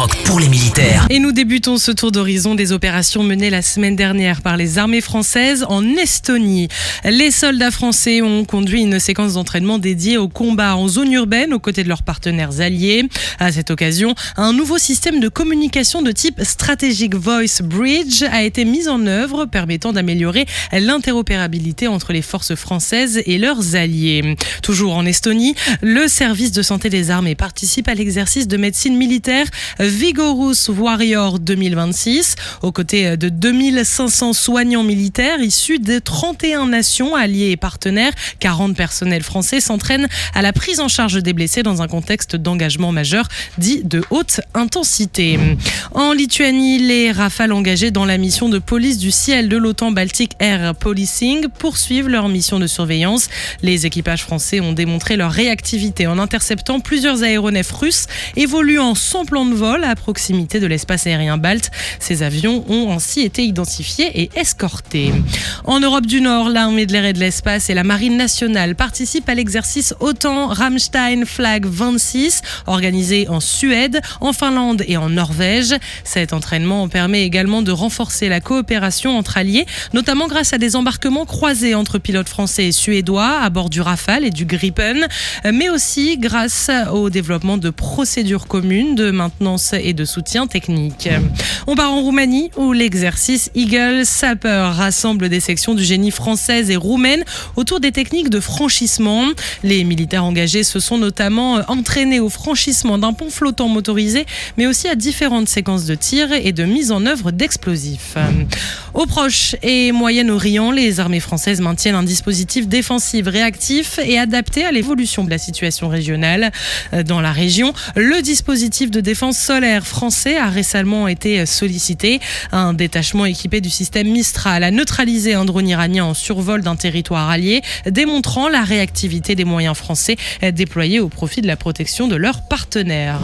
Skyrock pour les militaires. Et nous débutons ce tour d'horizon des opérations menées la semaine dernière par les armées françaises en Estonie. Les soldats français ont conduit une séquence d'entraînement dédiée au combat en zone urbaine aux côtés de leurs partenaires alliés. À cette occasion, un nouveau système de communication de type Strategic Voice Bridge a été mis en œuvre, permettant d'améliorer l'interopérabilité entre les forces françaises et leurs alliés. Toujours en Estonie, le service de santé des armées participe à l'exercice de médecine militaire Vigorous Warrior 2026, aux côtés de 2500 soignants militaires issus de 31 nations alliées et partenaires. 40 personnels français s'entraînent à la prise en charge des blessés dans un contexte d'engagement majeur dit de haute intensité. En Lituanie, les Rafales engagés dans la mission de police du ciel de l'OTAN Baltic Air Policing poursuivent leur mission de surveillance. Les équipages français ont démontré leur réactivité en interceptant plusieurs aéronefs russes évoluant sans plan de vol à proximité de l'espace aérien balte. Ces avions ont ainsi été identifiés et escortés. En Europe du Nord, l'armée de l'air et de l'espace et la marine nationale participent à l'exercice OTAN Ramstein Flag 26, organisé en Suède, en Finlande et en Norvège. Cet entraînement permet également de renforcer la coopération entre alliés, notamment grâce à des embarquements croisés entre pilotes français et suédois à bord du Rafale et du Gripen, mais aussi grâce au développement de procédures communes de maintenance et de soutien technique. On part en Roumanie où l'exercice Eagle Sapper rassemble des sections du génie françaises et roumaines autour des techniques de franchissement. Les militaires engagés se sont notamment entraînés au franchissement d'un pont flottant motorisé, mais aussi à différentes séquences de tir et de mise en œuvre d'explosifs. Au Proche et Moyen-Orient, les armées françaises maintiennent un dispositif défensif réactif et adapté à l'évolution de la situation régionale. Dans la région, le dispositif de défense solaire français a récemment été sollicité. Un détachement équipé du système Mistral a neutralisé un drone iranien en survol d'un territoire allié, démontrant la réactivité des moyens français déployés au profit de la protection de leurs partenaires.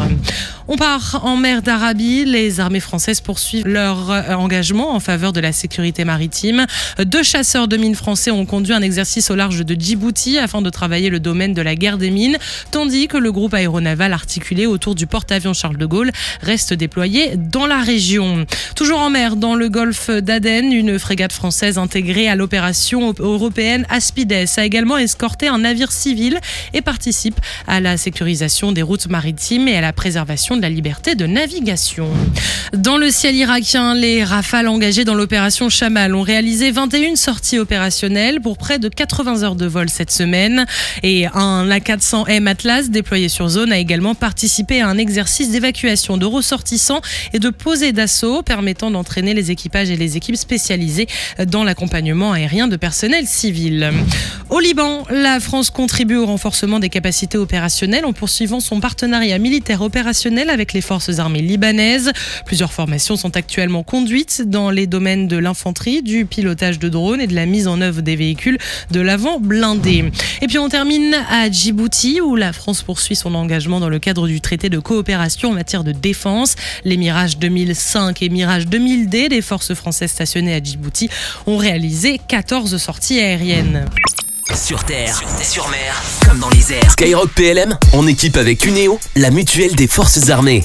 On part en mer d'Arabie. Les armées françaises poursuivent leur engagement en faveur de la sécurité maritime. 2 chasseurs de mines français ont conduit un exercice au large de Djibouti afin de travailler le domaine de la guerre des mines, tandis que le groupe aéronaval articulé autour du porte-avions Charles de Gaulle reste déployé dans la région. Toujours en mer, dans le golfe d'Aden, une frégate française intégrée à l'opération européenne Aspides a également escorté un navire civil et participe à la sécurisation des routes maritimes et à la préservation de la liberté de navigation. Dans le ciel irakien, les Rafales engagés dans l'opération Chamal ont réalisé 21 sorties opérationnelles pour près de 80 heures de vol cette semaine. Et un A400M Atlas déployé sur zone a également participé à un exercice d'évacuation de ressortissants et de posée d'assaut permettant d'entraîner les équipages et les équipes spécialisées dans l'accompagnement aérien de personnel civil. Au Liban, la France contribue au renforcement des capacités opérationnelles en poursuivant son partenariat militaire opérationnel avec les forces armées libanaises. Plusieurs formations sont actuellement conduites dans les domaines de l'infanterie, du pilotage de drones et de la mise en œuvre des véhicules de l'avant blindé. Et puis on termine à Djibouti où la France poursuit son engagement dans le cadre du traité de coopération en matière de défense. Les Mirage 2005 et Mirage 2000D des forces françaises stationnées à Djibouti ont réalisé 14 sorties aériennes. Sur terre, sur mer, comme dans les airs. Skyrock PLM, en équipe avec Uneo, la mutuelle des forces armées.